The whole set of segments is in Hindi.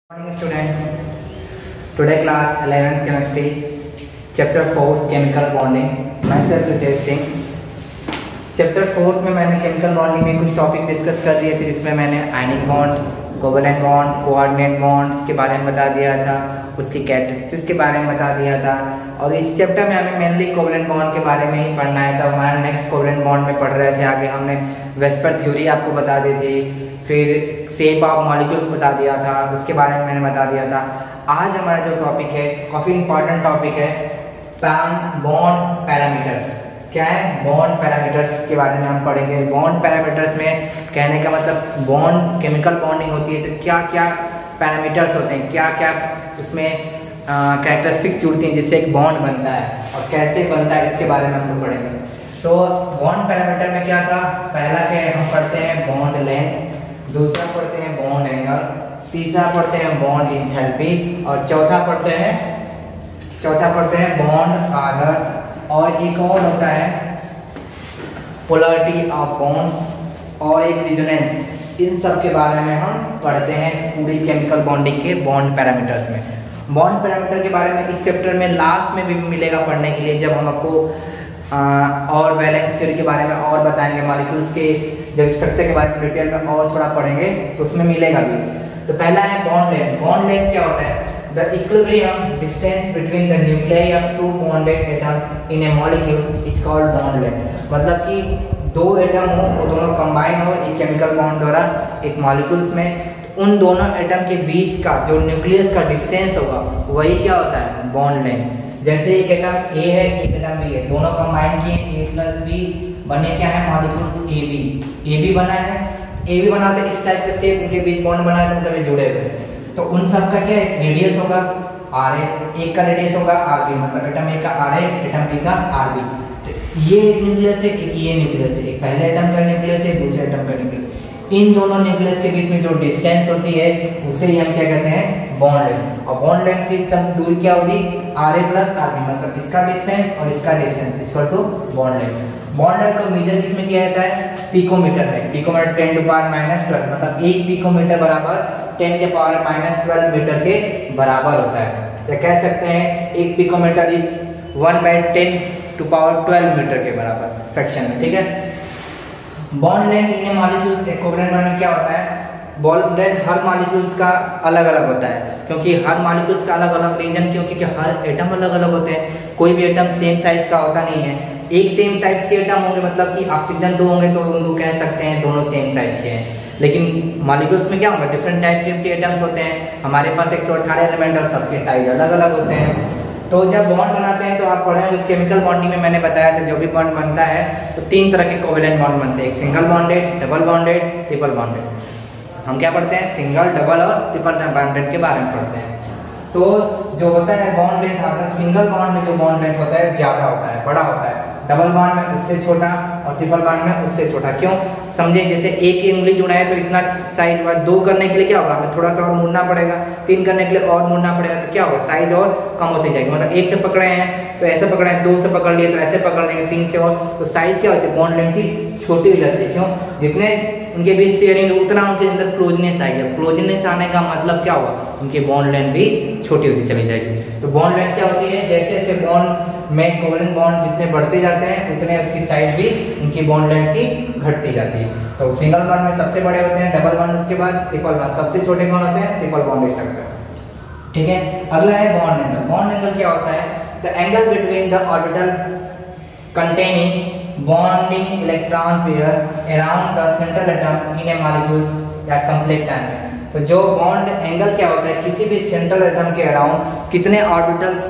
Morning student. Today class 11th chemistry, chapter 4 chemical bonding. Myself Ritesh Singh. Chapter 4 में मैंने केमिकल बॉन्डिंग में कुछ टॉपिक डिस्कस कर दिए थे, जिसमें मैंने ionic bond, covalent bond, coordinate bond के बारे में बता दिया था, उसकी कैरेक्टरिस्टिक्स के बारे में बता दिया था। और इस चैप्टर में हमें मेनली कोवलेंट बॉन्ड के बारे में ही पढ़ना है। तो हमारा नेक्स्ट कोवलेंट बॉन्ड में पढ़ रहे थे। आगे हमने वेस्पर थ्योरी आपको बता दी थी, फिर शेप ऑफ मॉलिक्यूल्स बता दिया था, उसके बारे में मैंने बता दिया था। आज हमारा जो टॉपिक है काफ़ी इंपॉर्टेंट टॉपिक है, बॉन्ड पैरामीटर्स। क्या है? बॉन्ड पैरामीटर्स के बारे में हम पढ़ेंगे। बॉन्ड पैरामीटर्स में कहने का मतलब बॉन्ड केमिकल बॉन्डिंग होती है तो क्या क्या पैरामीटर्स होते हैं, क्या क्या उसमें कैरेक्टरिस्टिक्स जुड़ती हैं जिससे एक बॉन्ड बनता है और कैसे बनता है, इसके बारे में हम लोग पढ़ेंगे। तो बॉन्ड पैरामीटर में क्या था? पहला क्या है, हम पढ़ते हैं बॉन्ड लेंथ, दूसरा पढ़ते हैं बॉन्ड एंगल, तीसरा पढ़ते हैं बॉन्ड एंथैल्पी और चौथा पढ़ते हैं बॉन्ड ऑर्डर। और एक और होता है पोलैरिटी ऑफ बॉन्ड्स और एक रेजोनेंस। इन सब के बारे में हम पढ़ते हैं पूरी केमिकल बॉन्डिंग के बॉन्ड पैरामीटर्स में। बॉन्ड पैरामीटर के बारे में इस चैप्टर में लास्ट में भी मिलेगा पढ़ने के लिए, जब हम आपको और वैलेंस थ्योरी के बारे में और बताएंगे, मॉलिक्यूल्स के जब स्ट्रक्चर के बारे में डिटेल में और थोड़ा पढ़ेंगे तो उसमें मिलेगा भी। तो पहला है बॉन्ड लेंथ। बॉन्ड लेंथ क्या होता है? The equilibrium distance between the nuclei of two bonded atom in a molecule is called bond length। मतलब कि दो एटम हो, वो दोनों कंबाइन हो एक केमिकल बॉन्ड द्वारा एक मॉलिक्यूल्स में, तो उन दोनों एटम के बीच का जो न्यूक्लियस का डिस्टेंस होगा वही क्या होता है? Bond length. जैसे एक एटम ए है, एक एटम बी है, दोनों कंबाइन किए ए प्लस बी बने क्या है? मॉलिक्यूल्स ए बी बना है। ए बी बनाते इस टाइप के शेप, उनके बीच बॉन्ड बना है, मतलब ये जुड़े हुए हैं। तो उन सब का क्या रेडियस होगा? R A. एक का रेडियस होगा आर बी, मतलब एटम ए का आर ए, एटम बी का आर बी। तो ये एक न्यूक्लियस है, एक ये न्यूक्लियस है, एक पहले एटम का न्यूक्लियस है, दूसरे एटम का न्यूक्लियस। इन दोनों न्यूक्लियस के बीच में जो डिस्टेंस होती है उसे ही हम क्या कहते हैं? Bond length. और बॉन्ड लेंथ की दूरी क्या होगी? R A plus R B, मतलब इसका डिस्टेंस और इसका distance equal to bond length. Bond length को मेजर किसमें किया जाता है? पिकोमीटर में। पिकोमीटर 10 टू पावर -12, मतलब एक पिकोमीटर बराबर 10 के पावर -12 मीटर के बराबर होता है। या कह सकते हैं एक पिकोमीटर 1/10 टू पावर 12 मीटर के बराबर फ्रैक्शन में। ठीक है। बॉन्ड लेंथ इन मॉलिक्यूल्स के कोवलेंट बॉन्ड में क्या होता है? बॉन्ड लेंथ हर मॉलिक्यूल्स का अलग अलग होता है, क्योंकि हर मॉलिक्यूल्स का अलग अलग रीजन, क्योंकि हर एटम अलग अलग होते हैं। कोई भी एटम सेम साइज का होता नहीं है। एक सेम साइज के एटम होंगे, मतलब कि ऑक्सीजन दो होंगे तो उनको कह सकते हैं दोनों सेम साइज के हैं। लेकिन मॉलिक्यूल्स में क्या होगा? डिफरेंट टाइप के एटम्स होते हैं। हमारे पास 118 एलिमेंट और सबके साइज अलग अलग होते हैं। तो जब बॉन्ड बनाते हैं तो आप पढ़ेंगे केमिकल बॉन्डिंग में मैंने बताया था, जो भी बॉन्ड बनता है तो 3 तरह के कोवेलेंट बॉन्ड बनते हैं, एक single bonded, double bonded, triple bonded. हम क्या पढ़ते हैं? सिंगल, डबल और ट्रिपल बॉन्डेड के बारे में पढ़ते हैं। तो जो होता है बॉन्ड लेंथ, आपका सिंगल बॉन्ड में जो बॉन्ड लेंथ होता है ज्यादा होता है, बड़ा होता है। डबल बॉन्ड में उससे छोटा और ट्रिपल बॉन्ड में उससे छोटा। क्यों? समझे, जैसे एक की उंगली जुड़ा है तो इतना साइज, 2 करने के लिए क्या होगा? हमें थोड़ा सा और मुड़ना पड़ेगा, 3 करने के लिए और मुड़ना पड़ेगा, तो क्या होगा? साइज और कम होती जाएगी। मतलब 1 से पकड़े हैं तो ऐसे पकड़े हैं, 2 से पकड़ लिए तो ऐसे पकड़ लेंगे, 3 से और, तो साइज क्या होती है? बॉन्ड लेंथ की छोटी हो जाती है। क्यों? जितने उनके बीच शेयरिंग उतना उनके अंदर क्लोजनेस आएगी। क्लोजनेस आने का मतलब क्या होगा? उनकी बॉन्ड लेंथ भी छोटी होती चली जाएगी। तो बॉन्ड लेंथ क्या होती है? जैसे जैसे बॉन्ड में कोवेलेंट बॉन्ड जितने बढ़ते जाते हैं उतने उसकी साइज भी उनकी बॉन्ड लेंथ की घटती जाती है। तो सिंगल बॉन्ड में सबसे बड़े होते हैं, डबल बॉन्ड उसके बाद ट्रिपल बॉन्ड, सबसे छोटे कौन होते हैं? Triple bond structure. ठीक है। अगला है बॉन्ड एंगल। बॉन्ड एंगल क्या होता है? The angle between the orbital containing bonding electron pair around the central atom in a molecules या complex ion। तो जो बॉन्ड एंगल क्या होता है? किसी भी सेंट्रल एटम के अराउंड कितने ऑर्बिटल्स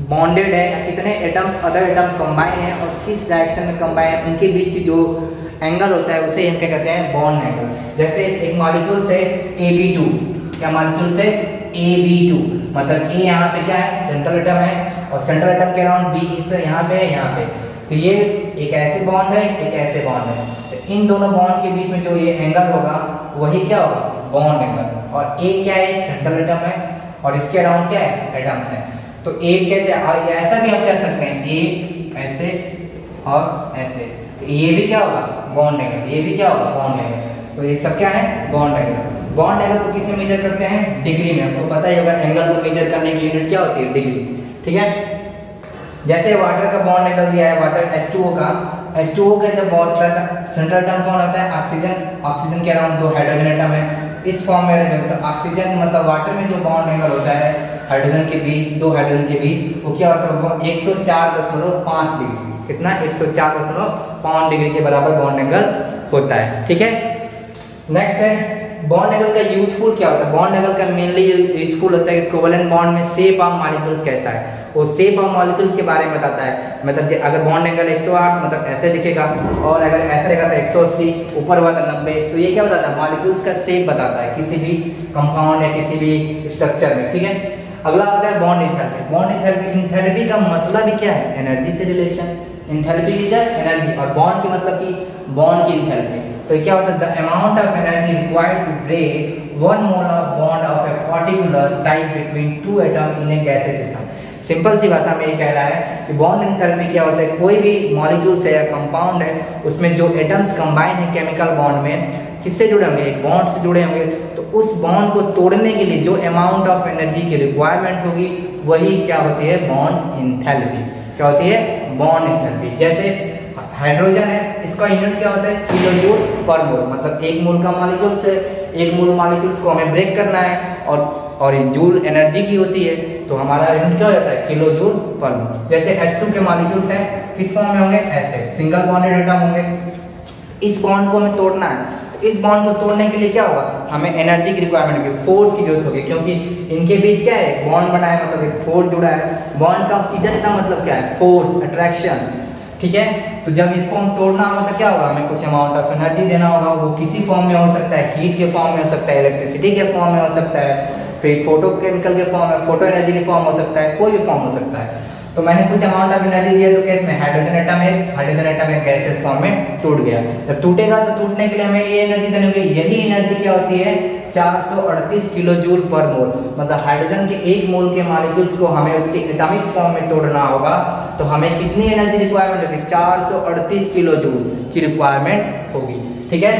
बॉन्डेड है या कितने एटम्स अदर एटम कंबाइन है और किस डायरेक्शन में कंबाइन है, उनके बीच की जो एंगल होता है उसे हम क्या कहते हैं? Bond angle. जैसे एक मॉलिक्यूल से AB2, क्या मॉलिक्यूल से AB2, मतलब ए यहाँ पे क्या है? सेंट्रल एटम है और सेंट्रल एटम के अराउंड बी यहाँ पे है, यहाँ पे। तो ये एक ऐसे बॉन्ड है, एक ऐसे बॉन्ड है। तो इन दोनों बॉन्ड के बीच में जो ये एंगल होगा वही क्या होगा? Bond angle. और ए क्या है? सेंट्रल एटम है और इसके अराउंड क्या है? एटम्स हैं। तो ए कैसे? ऐसा भी हम कह सकते हैं, ए ऐसे और ऐसे, तो ये भी क्या होगा? Bond angle. ये भी क्या होगा? Bond angle. तो ये सब क्या है, बॉन्ड एंगल। बॉन्ड एंगल को किसमें मेजर करते हैं, डिग्री में। आपको पता ही होगा एंगल को मेजर करने की यूनिट क्या होती है, डिग्री। ठीक है, जैसे वाटर का बॉन्ड एंगल दिया है, वाटर H2O का, H2O का जब बॉन्ड होता है, सेंट्रल टर्म कौन होता है, ऑक्सीजन। ऑक्सीजन के अराउंड 2 हाइड्रोजन एटम है, इस फॉर्म में रहते हैं। तो ऑक्सीजन मतलब वाटर में जो बॉन्ड एंगल होता है हाइड्रोजन के बीच, 2 हाइड्रोजन के बीच, वो क्या होता है, वो 104.5 डिग्री, कितना, 104.5 डिग्री के बराबर बॉन्ड एंगल होता है। ठीक है, नेक्स्ट है बॉन्ड एंगल का यूजफुल क्या होता है। बॉन्ड एंगल का मेनली यूजफुल होता है कोवेलेंट बॉन्ड में शेप ऑफ मॉलिक्यूल्स कैसा है, वो शेप ऑफ मॉलिक्यूल्स के बारे में बताता है। मतलब अगर बॉन्ड एंगल 108 मतलब ऐसे दिखेगा, और अगर ऐसे रहेगा तो 180, ऊपर हुआ तो 90। तो ये क्या बताता है, मॉलिक्यूल्स का शेप बताता है किसी भी कंपाउंड या किसी भी स्ट्रक्चर में। ठीक है, अगला आता है बॉन्ड इंथैल्पी। बॉन्ड इंथैल्पी का मतलब ही क्या है, एनर्जी से रिलेशन। इंथैल्पी इज एनर्जी, और बॉन्ड की मतलब की बॉन्ड की इंथैल्पी। तो क्या होता है, the amount of energy required to break 1 mole of bond of a particular type between 2 atom in a gaseous system. Simple सी भाषा में ये कह रहा है कि बॉन्ड इंथैल्पी क्या होता है, कोई भी मॉलिक्यूल्स है या कंपाउंड है, उसमें जो एटम्स कंबाइन है केमिकल बॉन्ड में, किससे जुड़े होंगे, एक बॉन्ड से जुड़े होंगे। तो उस बॉन्ड को तोड़ने के लिए जो अमाउंट ऑफ एनर्जी की रिक्वायरमेंट होगी, वही क्या होती है, बॉन्ड इंथैल्पी। क्या होती है, बॉन्ड इंथैल्पी। जैसे हाइड्रोजन है, इसका यूनिट क्या होता है, किलो जूल पर मोल। मतलब 1 मोल का मॉलिक्यूल से 1 मोल मॉलिक्यूल्स को हमें ब्रेक करना है, और जूल एनर्जी की होती है, तो हमारा यूनिट क्या हो जाता है, किलो जूल पर मोल। जैसे H2 के मॉलिक्यूल्स हैं, किस फॉर्म में होंगे, ऐसे सिंगल बॉन्डेड एटम होंगे। इस बॉन्ड को हमें तोड़ना है, तो इस बॉन्ड को तोड़ने के लिए क्या होगा, हमें एनर्जी की रिक्वायरमेंट होगी, फोर्स की जरूरत होगी, क्योंकि इनके बीच क्या है, बॉन्ड बना है, मतलब एक फोर्स जुड़ा है। बॉन्ड का सीधा सीधा मतलब क्या है, फोर्स, अट्रैक्शन। ठीक है, तो जब इसको हम तोड़ना होगा तो क्या होगा, हमें कुछ अमाउंट ऑफ एनर्जी देना होगा। वो किसी फॉर्म में हो सकता है, हीट के फॉर्म में हो सकता है, इलेक्ट्रिसिटी के फॉर्म में हो सकता है, फिर फोटो केमिकल के फॉर्म में, फोटो एनर्जी के फॉर्म हो सकता है, कोई भी फॉर्म हो सकता है। तो मैंने कुछ अमाउंट ऑफ एनर्जी दिया, तो केस में हाइड्रोजन एटम एक गैसेस फॉर्म में टूट गया। जब टूटेगा तो टूटने के लिए हमें ये एनर्जी देनी होगी। यही एनर्जी क्या होती है, 438 किलो जूल पर मोल। मतलब हाइड्रोजन के 1 मोल के मॉलिक्यूल्स को हमें उसके एटॉमिक फॉर्म में तोड़ना होगा, तो हमें कितनी एनर्जी रिक्वायरमेंट होगी, 438 किलो जूल की रिक्वायरमेंट होगी। ठीक है,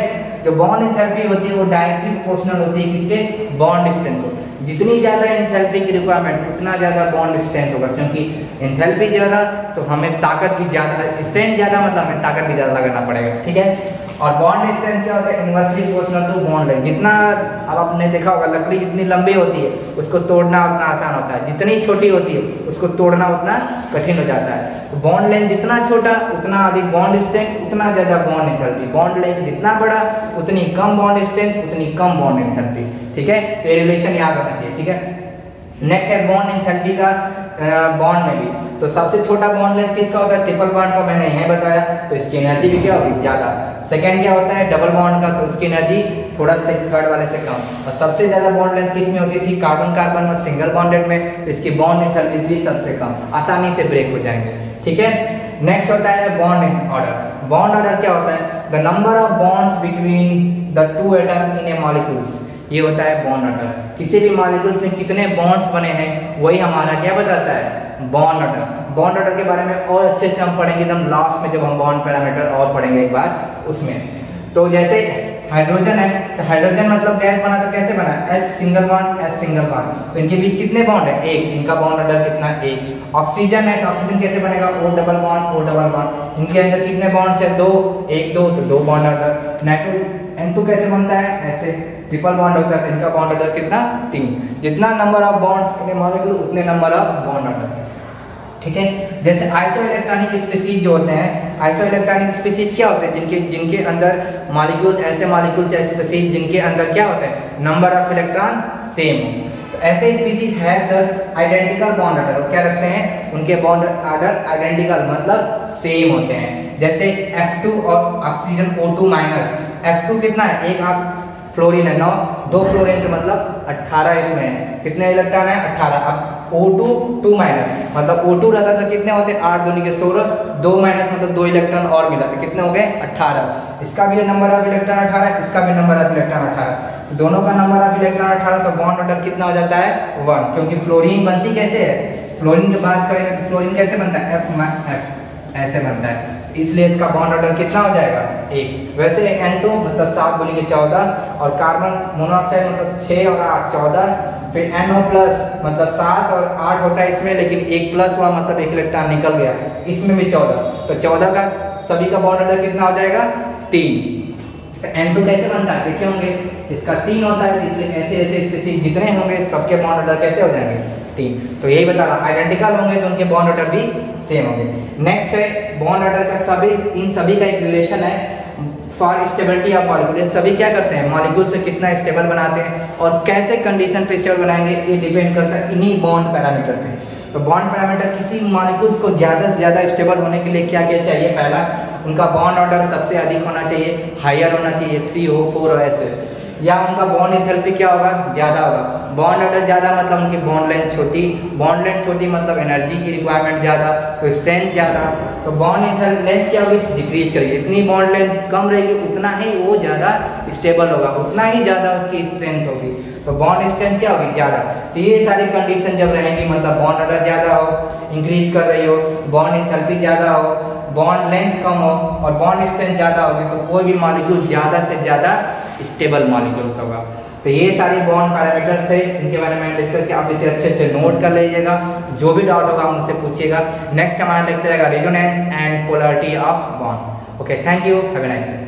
जो बॉन्ड इंथैल्पी होती है वो डायरेक्टली प्रोपोर्शनल होती है किसके, बॉन्ड स्ट्रेंथ को। जितनी ज्यादा इंथैल्पी की रिक्वायरमेंट उतना ज्यादा बॉन्ड स्ट्रेंथ होगा, क्योंकि इंथैल्पी ज्यादा तो हमें ताकत भी ज्यादा, स्ट्रेंथ ज्यादा मतलब हमें ताकत भी ज्यादा लगाना पड़ेगा। ठीक है, और बॉन्ड स्ट्रेंथ क्या होता है, inversely proportional to bond length. जितना अब आपने देखा होगा, लकड़ी जितनी लंबी होती है उसको तोड़ना उतना आसान होता है, जितनी छोटी होती है उसको तोड़ना उतना कठिन हो जाता है। तो बॉन्ड लेंथ जितना छोटा उतना अधिक बॉन्ड स्ट्रेंथ, उतना ज्यादा बॉन्ड इंथैल्पी। बॉन्ड लेंथ जितना बड़ा उतनी कम बॉन्ड स्ट्रेंथ, उतनी कम बॉन्ड इंथैल्पी। ठीक है, तो ये रिलेशन याद रखना चाहिए। ठीक है, नेक्स्ट है बॉन्ड इंथैल्पी का बॉन्ड में भी। तो सबसे छोटा बॉन्ड लेंथ किसका होता है, ट्रिपल बॉन्ड का मैंने यही बताया, तो इसकी एनर्जी भी क्या होगी, ज्यादा। सेकंड क्या होता है, डबल बॉन्ड का, तो उसकी एनर्जी थोड़ा सा थर्ड वाले से कम। और सबसे ज्यादा बॉन्ड लेंथ किस में होती थी, कार्बन कार्बन और सिंगल बॉन्डेड में, तो इसकी बॉन्ड इंथैल्पी भी सबसे कम, आसानी से ब्रेक हो जाएंगे। ठीक है, नेक्स्ट होता है बॉन्ड ऑर्डर। बॉन्ड ऑर्डर क्या होता है, the number of bonds between the 2 atom in A molecules. ये होता है बॉन्ड ऑर्डर। किसी भी मॉलिक्यूल्स में कितने बॉन्ड्स बने हैं वही हमारा क्या बताता है, बॉन्ड ऑर्डर। बॉन्ड ऑर्डर के बारे में और अच्छे से हम पढ़ेंगे एकदम लास्ट में, जब हम बॉन्ड पैरामीटर और पढ़ेंगे एक बार उसमें। तो जैसे हाइड्रोजन है, तो हाइड्रोजन मतलब गैस बना, तो कैसे बना, H single bond H single bond, तो इनके बीच कितने बॉन्ड है, एक। इनका बॉन्ड ऑर्डर कितना, एक। ऑक्सीजन है, तो ऑक्सीजन कैसे बनेगा, O double bond O double bond, इनके अंदर कितने बॉन्ड्स है, 2, 1 2, तो 2 बॉन्ड ऑर्डर। नाइट्रोजन N2 कैसे बनता है, ऐसे ट्रिपल बॉन्ड होता है, इनका बॉन्ड ऑर्डर कितना, 3। जितना नंबर ऑफ बॉन्ड्स के मॉलिक्यूल उतने नंबर ऑफ बॉन्ड ऑर्डर। ठीक है, जैसे आइसोइलेक्ट्रॉनिक स्पीशीज जो होते हैं, आइसोइलेक्ट्रॉनिक स्पीशीज क्या होते हैं, जिनके अंदर मॉलिक्यूल्स, ऐसे मॉलिक्यूल्स या स्पीशीज जिनके अंदर क्या होते हैं, नंबर ऑफ इलेक्ट्रॉन सेम हो। तो ऐसे स्पीशीज है 10 आइडेंटिकल बॉन्ड ऑर्डर। क्या रखते हैं, उनके बॉन्ड ऑर्डर आइडेंटिकल मतलब सेम होते हैं। जैसे F2 और ऑक्सीजन O2 माइनस, F2 कितना है, एक हाफ फ्लोरीन है 9, 2 फ्लोरीन के मतलब 18 इसमें है, कितने इलेक्ट्रॉन है, 18। अब O2 2 माइनस, मतलब O2 रहता तो कितने होते, 8 दूनी के 16, 2 माइनस मतलब 2 इलेक्ट्रॉन और मिला, तो कितने हो गए, 18। इसका भी नंबर ऑफ इलेक्ट्रॉन 18, इसका भी नंबर ऑफ इलेक्ट्रॉन 18, दोनों का नंबर ऑफ इलेक्ट्रॉन 18, तो बॉन्ड ऑर्डर कितना हो जाता है, 1। क्योंकि फ्लोरीन बनती कैसे है, फ्लोरीन की बात करेंगे तो फ्लोरीन कैसे बनता है, F ऐसे बनता है, इसलिए इसका बॉन्ड ऑर्डर कितना हो जाएगा 1। वैसे N2 मतलब 7 गुनी के 14 और कार्बन मोनोऑक्साइड मतलब 6 और 8 14, फिर NO प्लस मतलब 7 और 8 होता है इसमें, लेकिन 1 प्लस हुआ मतलब 1 इलेक्ट्रॉन निकल गया, इसमें भी 14, तो 14 का सभी का बॉन्ड ऑर्डर कितना हो जाएगा 3। तो N2 कैसे बनता है देखे होंगे, इसका 3 होता है, इसलिए ऐसे ऐसे स्पीशीज जितने होंगे सबके बॉन्ड ऑर्डर कैसे हो जाएंगे 3। तो यही बता रहा, आइडेंटिकल होंगे तो उनके बॉन्ड ऑर्डर भी सेम होंगे। नेक्स्ट है बॉन्ड ऑर्डर का सभी, इन सभी का एक रिलेशन है फॉर स्टेबिलिटी ऑफ मॉलिक्यूल। ये सभी क्या करते हैं, मॉलिक्यूल से कितना स्टेबल बनाते हैं और कैसे कंडीशन पे स्टेबल बनाएंगे, ये डिपेंड करता है इन्हीं बॉन्ड पैरामीटर पे। तो बॉन्ड पैरामीटर किसी मॉलिक्यूल्स को ज़्यादा से ज़्यादा स्टेबल होने के लिए क्या क्या चाहिए, पहला उनका बॉन्ड ऑर्डर सबसे अधिक होना चाहिए, हायर होना चाहिए, 3 हो 4 हो ऐसे, या उनका बॉन्ड एंथैल्पी क्या होगा ज़्यादा होगा। बॉन्ड ऑर्डर ज़्यादा मतलब उनकी बॉन्ड लेंथ छोटी, बॉन्ड लेंथ छोटी मतलब एनर्जी की रिक्वायरमेंट ज़्यादा, तो स्ट्रेंथ ज़्यादा, तो बॉन्ड लेंथ क्या होगी डिक्रीज करेगी, इतनी बॉन्ड लेंथ कम रहेगी उतना ही वो ज़्यादा स्टेबल होगा, उतना ही ज़्यादा उसकी स्ट्रेंथ होगी, तो बॉन्ड स्ट्रेंथ क्या होगी ज़्यादा। तो ये सारी कंडीशन जब रहेंगी, मतलब बॉन्ड ऑर्डर ज़्यादा हो, इंक्रीज कर रही हो, बॉन्ड एंथैल्पी ज़्यादा हो, बॉन्ड लेंथ कम हो और बॉन्ड स्ट्रेंथ ज़्यादा होगी, तो कोई भी मॉलिक्यूल ज़्यादा से ज़्यादा स्टेबल मॉलिक्यूल्स होगा। तो ये सारे बॉन्ड पैरामीटर्स थे, इनके बारे में डिस्कस किया, आप इसे अच्छे से नोट कर लीजिएगा, जो भी डाउट होगा मुझसे पूछिएगा। नेक्स्ट हमारा लेक्चर आएगा resonance and polarity of bond. Okay, thank you, have a nice day.